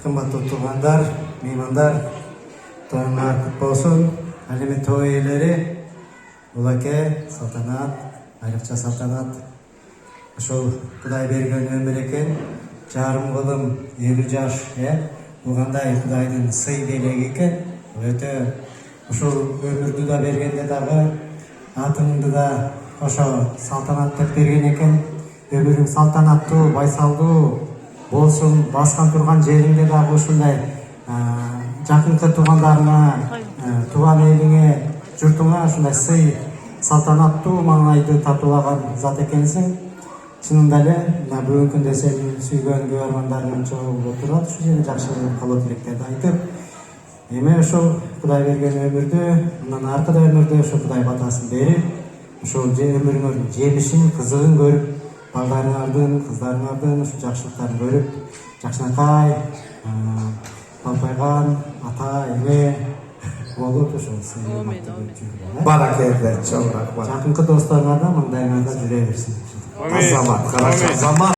Kımbatlı tuğanlar, mimanlar, toyunlar kutlu olsun. Halimi toy iyileri, ulake, saltanat, ayrıca saltanat. Ошол Кудай берген өмүр экен, жарым кылым 50 жаш, бугандай Кудайдын сый белеги экен. Өтө ушул өмүрдү да бергенде дагы атыңды да ошо салтанат деп берген экен. Өмүрүң салтанаттуу, байсалдуу болсун, баскан турган жериңде дагы ушундай жакынкы туугандарыңа, тууган элиңе, журтуңа ушундай сый салтанаттуу маңайды татуулаган зат экенсиң. Чынында эле мына бүгүнкү күндө сени сүйгөн көрөрмандарың чогуу отурат, ушул жерде жакшы кабыл тилектерди айтып, эми ошол Кудай берген өмүрдү, мындан аркыда өмүрдө ошо Кудай батасын берип, ошол өмүрүңөрдүн жемишин, кызыгын көрүп, балдарыңардын, кыздарыңардын ушул жакшылыктарын көрүп, жакшынакай, балпайган, ата, эне болуп ошол Баракелде, чоң рахмат. жакынкы досторуңарда, маңдайыңарда жүрө берсин. Азамат, хорошо. Азамат.